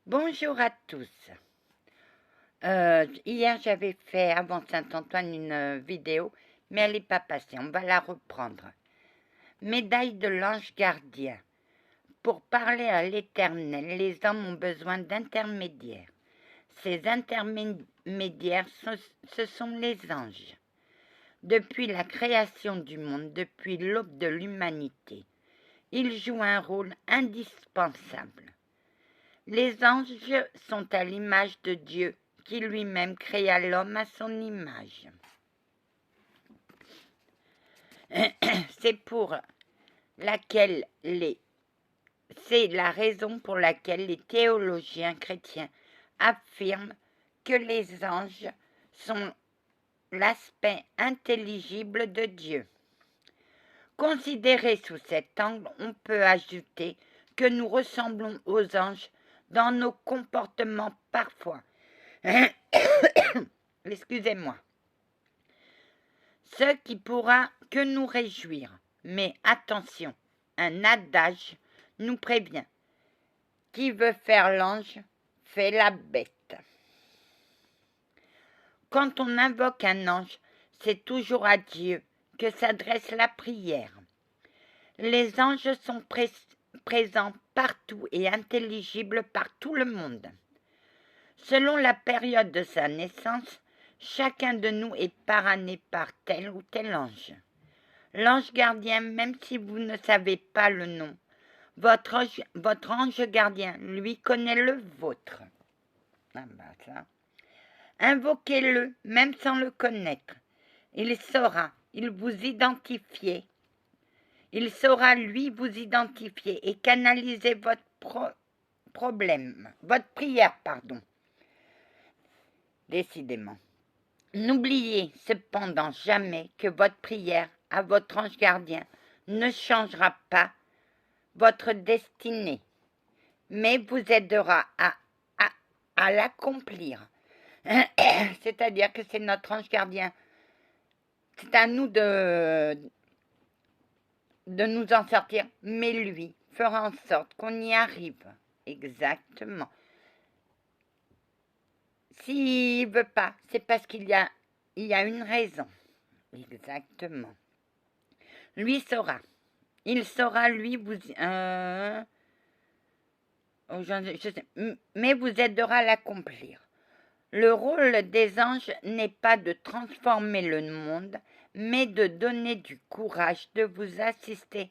Bonjour à tous. Hier, j'avais fait avant Saint-Antoine une vidéo, mais elle n'est pas passée. On va la reprendre. Médaille de l'ange gardien. Pour parler à l'Éternel, les hommes ont besoin d'intermédiaires. Ces intermédiaires, ce sont les anges. Depuis la création du monde, depuis l'aube de l'humanité, ils jouent un rôle indispensable. Les anges sont à l'image de Dieu, qui lui-même créa l'homme à son image. C'est la raison pour laquelle les théologiens chrétiens affirment que les anges sont l'aspect intelligible de Dieu. Considéré sous cet angle, on peut ajouter que nous ressemblons aux anges dans nos comportements parfois. Excusez-moi. Ce qui pourra que nous réjouir. Mais attention, un adage nous prévient. Qui veut faire l'ange, fait la bête. Quand on invoque un ange, c'est toujours à Dieu que s'adresse la prière. Les anges sont présents partout et intelligibles par tout le monde. Selon la période de sa naissance, chacun de nous est parrainé par tel ou tel ange. L'ange gardien, même si vous ne savez pas le nom, votre ange gardien, lui, connaît le vôtre. Invoquez-le, même sans le connaître. Il saura, il saura, lui, vous identifier et canaliser votre prière. Décidément. N'oubliez cependant jamais que votre prière à votre ange gardien ne changera pas votre destinée, mais vous aidera à l'accomplir. C'est-à-dire que c'est notre ange gardien. C'est à nous de nous en sortir, mais lui fera en sorte qu'on y arrive. Exactement. S'il ne veut pas, c'est parce qu'il y a une raison. Exactement. Lui saura. Il saura, lui, vous... mais vous aidera à l'accomplir. Le rôle des anges n'est pas de transformer le monde, mais de donner du courage, de vous assister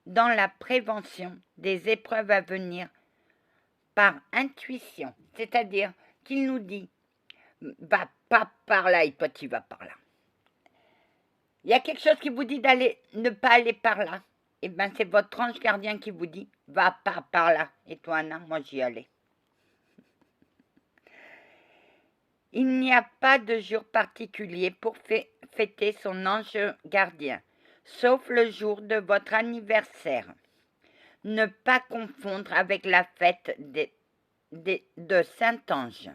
dans la prévention des épreuves à venir par intuition. C'est-à-dire qu'il nous dit, va pas par là et toi tu vas par là. Il y a quelque chose qui vous dit ne pas aller par là. Eh bien, c'est votre ange gardien qui vous dit, va pas par là. Et toi, non, moi j'y allais. Il n'y a pas de jour particulier pour fêter son ange gardien, sauf le jour de votre anniversaire. Ne pas confondre avec la fête de Saint-Ange,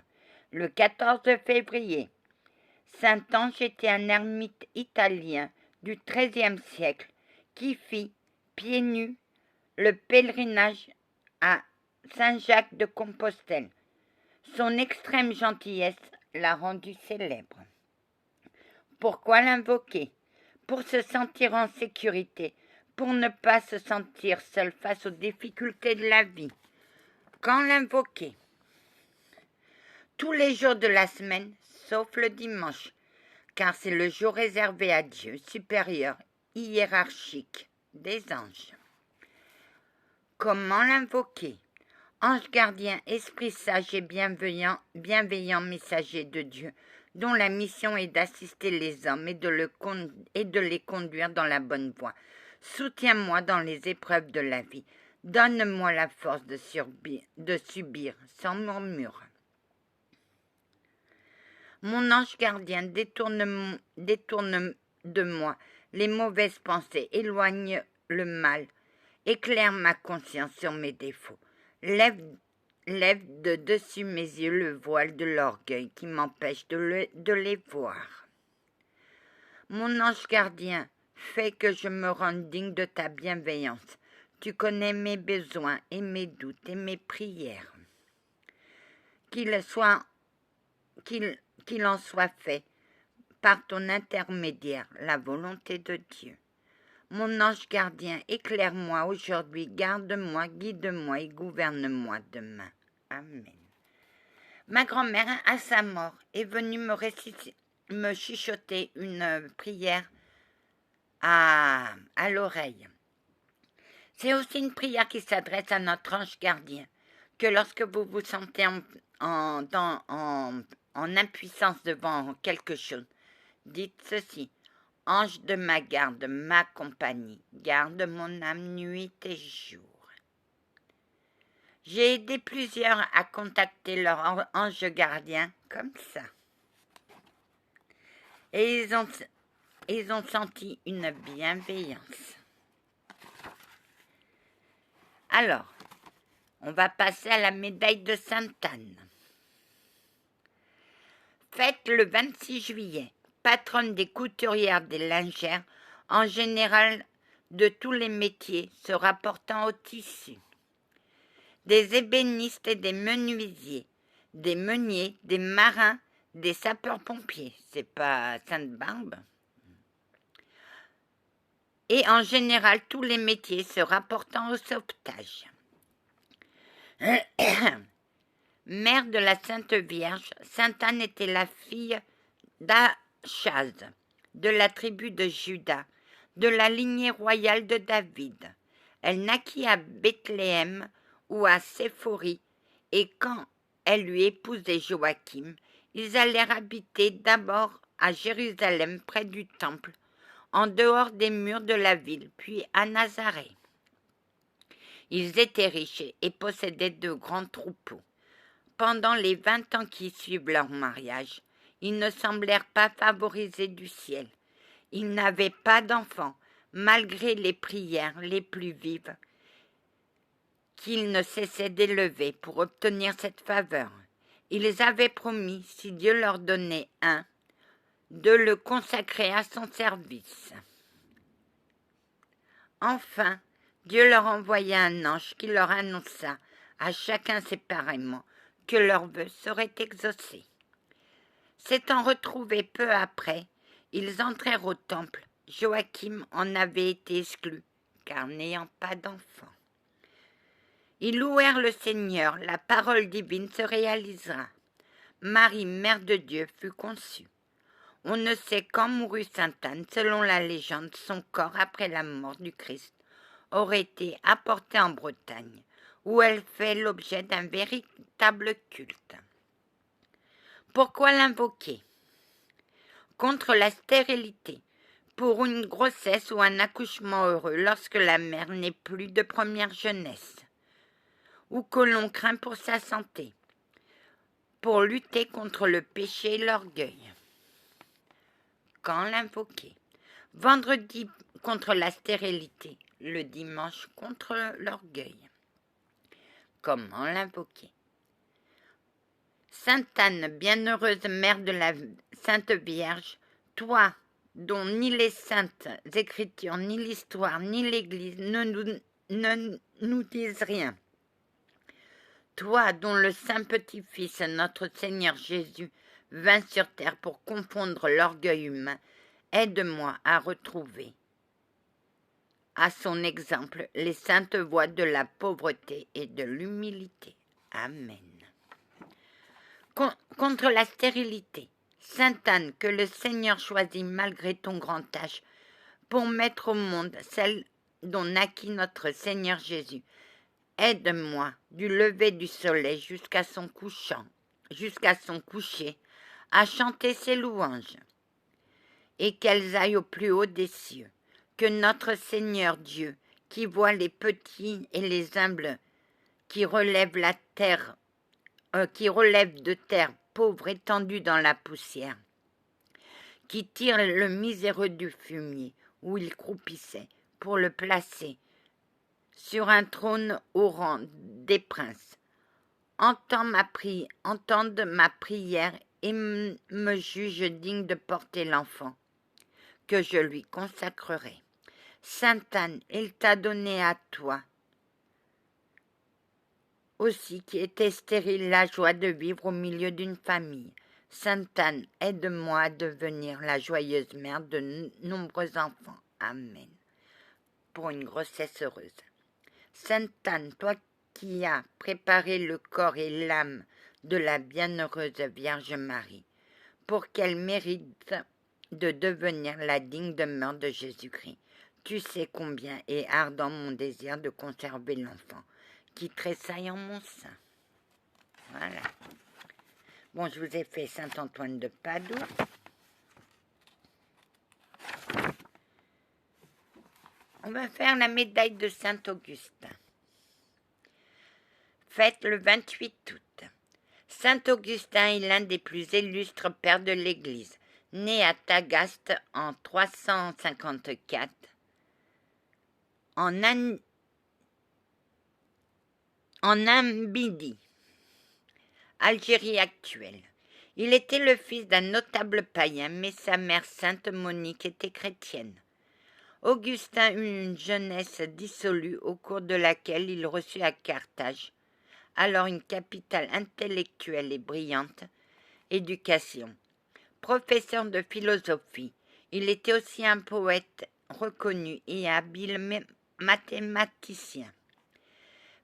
le 14 février. Saint-Ange était un ermite italien du XIIIe siècle qui fit, pieds nus, le pèlerinage à Saint-Jacques de Compostelle. Son extrême gentillesse l'a rendu célèbre. Pourquoi l'invoquer? Pour se sentir en sécurité, pour ne pas se sentir seul face aux difficultés de la vie. Quand l'invoquer? Tous les jours de la semaine, sauf le dimanche, car c'est le jour réservé à Dieu supérieur, hiérarchique des anges. Comment l'invoquer? Ange gardien, esprit sage et bienveillant messager de Dieu, dont la mission est d'assister les hommes et de les conduire dans la bonne voie. Soutiens-moi dans les épreuves de la vie. Donne-moi la force de subir sans murmure. Mon ange gardien, détourne de moi les mauvaises pensées, éloigne le mal, éclaire ma conscience sur mes défauts. Lève de dessus mes yeux le voile de l'orgueil qui m'empêche de les voir. Mon ange gardien, fais que je me rende digne de ta bienveillance. Tu connais mes besoins et mes doutes et mes prières. qu'il en soit fait par ton intermédiaire, la volonté de Dieu. Mon ange gardien, éclaire-moi aujourd'hui, garde-moi, guide-moi et gouverne-moi demain. Amen. Ma grand-mère, à sa mort, est venue me chuchoter une prière à l'oreille. C'est aussi une prière qui s'adresse à notre ange gardien, que lorsque vous vous sentez en impuissance devant quelque chose, dites ceci: ange de ma garde, ma compagnie, garde mon âme nuit et jour. J'ai aidé plusieurs à contacter leur ange gardien comme ça. Et ils ont senti une bienveillance. Alors, on va passer à la médaille de Sainte-Anne. Fête le 26 juillet, patronne des couturières des lingères, en général de tous les métiers se rapportant au tissu. Des ébénistes et des menuisiers, des meuniers, des marins, des sapeurs-pompiers, c'est pas Sainte-Barbe. Et en général tous les métiers se rapportant au sauvetage. Mère de la Sainte Vierge, Sainte-Anne était la fille d'Achaz, de la tribu de Juda, de la lignée royale de David. Elle naquit à Bethléem ou à Séphorie, et quand elle lui épousait Joachim, ils allèrent habiter d'abord à Jérusalem près du temple, en dehors des murs de la ville, puis à Nazareth. Ils étaient riches et possédaient de grands troupeaux. Pendant les 20 ans qui suivent leur mariage, ils ne semblèrent pas favorisés du ciel. Ils n'avaient pas d'enfants, malgré les prières les plus vives qu'ils ne cessaient d'élever pour obtenir cette faveur. Ils avaient promis, si Dieu leur donnait un, de le consacrer à son service. Enfin, Dieu leur envoya un ange qui leur annonça, à chacun séparément, que leurs vœux seraient exaucés. S'étant retrouvés peu après, ils entrèrent au temple. Joachim en avait été exclu, car n'ayant pas d'enfant. Ils louèrent le Seigneur, la parole divine se réalisera. Marie, mère de Dieu, fut conçue. On ne sait quand mourut Sainte-Anne. Selon la légende, son corps, après la mort du Christ, aurait été apporté en Bretagne, où elle fait l'objet d'un véritable culte. Pourquoi l'invoquer? Contre la stérilité, pour une grossesse ou un accouchement heureux lorsque la mère n'est plus de première jeunesse, ou que l'on craint pour sa santé, pour lutter contre le péché et l'orgueil. Quand l'invoquer? Vendredi contre la stérilité, le dimanche contre l'orgueil. Comment l'invoquer? Sainte Anne, bienheureuse mère de la Sainte Vierge, toi dont ni les saintes écritures, ni l'histoire, ni l'Église ne nous disent rien, toi dont le Saint Petit-Fils, notre Seigneur Jésus, vint sur terre pour confondre l'orgueil humain, aide-moi à retrouver, à son exemple, les saintes voies de la pauvreté et de l'humilité. Amen. Contre la stérilité, Sainte Anne, que le Seigneur choisit malgré ton grand âge, pour mettre au monde celle dont naquit notre Seigneur Jésus, aide-moi du lever du soleil jusqu'à son coucher, à chanter ses louanges, et qu'elles aillent au plus haut des cieux, que notre Seigneur Dieu, qui voit les petits et les humbles, qui relève de terre pauvre étendue dans la poussière, qui tire le miséreux du fumier où il croupissait pour le placer sur un trône au rang des princes. Entende ma prière et me juge digne de porter l'enfant que je lui consacrerai. Sainte Anne, il t'a donné à toi aussi qui était stérile la joie de vivre au milieu d'une famille. Sainte Anne, aide-moi à devenir la joyeuse mère de nombreux enfants. Amen. Pour une grossesse heureuse. Sainte Anne, toi qui as préparé le corps et l'âme de la bienheureuse Vierge Marie, pour qu'elle mérite de devenir la digne demeure de Jésus-Christ. Tu sais combien est ardent mon désir de conserver l'enfant qui tressaille en mon sein. Voilà. Bon, je vous ai fait Saint-Antoine de Padoue. On va faire la médaille de Saint-Augustin. Fête le 28 août. Saint-Augustin est l'un des plus illustres pères de l'Église. Né à Tagaste en 354, en Namibie, Algérie actuelle. Il était le fils d'un notable païen, mais sa mère Sainte Monique était chrétienne. Augustin eut une jeunesse dissolue au cours de laquelle il reçut à Carthage, alors une capitale intellectuelle et brillante, éducation. Professeur de philosophie, il était aussi un poète reconnu et habile mathématicien.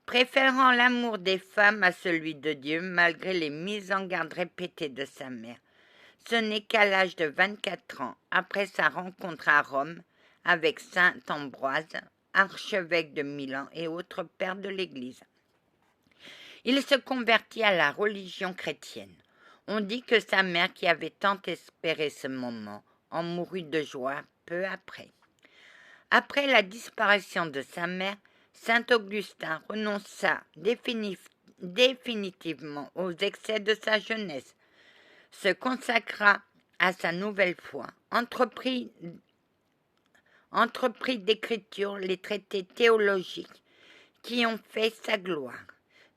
Préférant l'amour des femmes à celui de Dieu, malgré les mises en garde répétées de sa mère, ce n'est qu'à l'âge de 24 ans, après sa rencontre à Rome avec saint Ambroise, archevêque de Milan et autres pères de l'Église, il se convertit à la religion chrétienne. On dit que sa mère, qui avait tant espéré ce moment, en mourut de joie peu après. Après la disparition de sa mère, saint Augustin renonça définitivement aux excès de sa jeunesse, se consacra à sa nouvelle foi, entreprit d'écriture les traités théologiques qui ont fait sa gloire,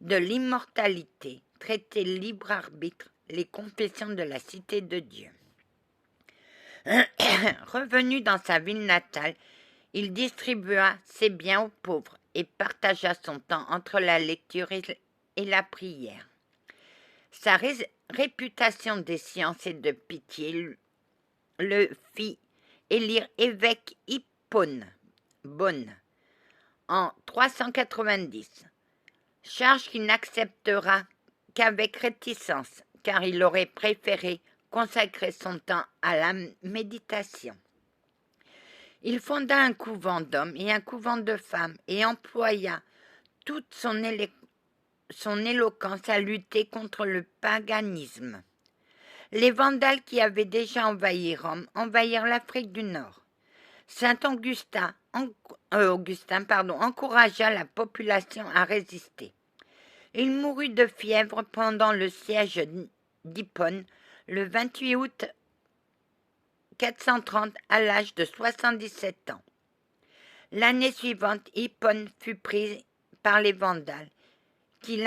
de l'immortalité, traité libre arbitre, les confessions de la cité de Dieu. Revenu dans sa ville natale, il distribua ses biens aux pauvres et partagea son temps entre la lecture et la prière. Sa réputation des sciences et de pitié le fit élire évêque Hippone Bonne en 390, charge qu'il n'acceptera qu'avec réticence, car il aurait préféré consacrer son temps à la méditation. Il fonda un couvent d'hommes et un couvent de femmes et employa toute son éloquence à lutter contre le paganisme. Les Vandales qui avaient déjà envahi Rome envahirent l'Afrique du Nord. Saint Augustin encouragea la population à résister. Il mourut de fièvre pendant le siège d'Hippone le 28 août 430 à l'âge de 77 ans. L'année suivante, Hippone fut pris par les Vandales qui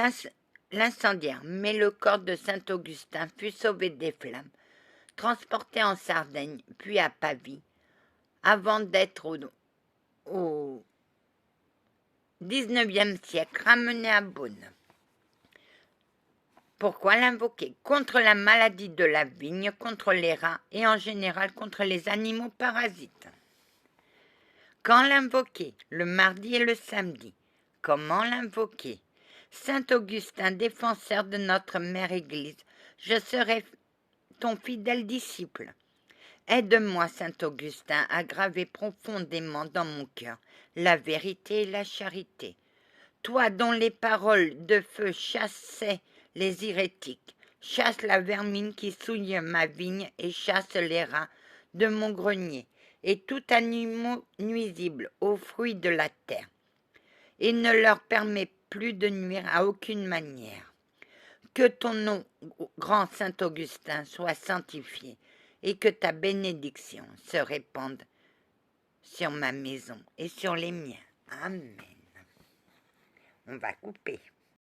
l'incendièrent, mais le corps de saint Augustin fut sauvé des flammes, transporté en Sardaigne, puis à Pavie, avant d'être au XIXe siècle ramené à Beaune. Pourquoi l'invoquer? Contre la maladie de la vigne, contre les rats et en général contre les animaux parasites. Quand l'invoquer? Le mardi et le samedi. Comment l'invoquer? Saint Augustin, défenseur de notre mère Église, je serai ton fidèle disciple. Aide-moi, Saint Augustin, à graver profondément dans mon cœur la vérité et la charité. Toi dont les paroles de feu chassaient les hérétiques, chasse la vermine qui souille ma vigne et chasse les rats de mon grenier et tout animal nuisible aux fruits de la terre, et ne leur permet plus de nuire à aucune manière. Que ton nom, grand Saint Augustin, soit sanctifié et que ta bénédiction se répande sur ma maison et sur les miens. Amen. On va couper.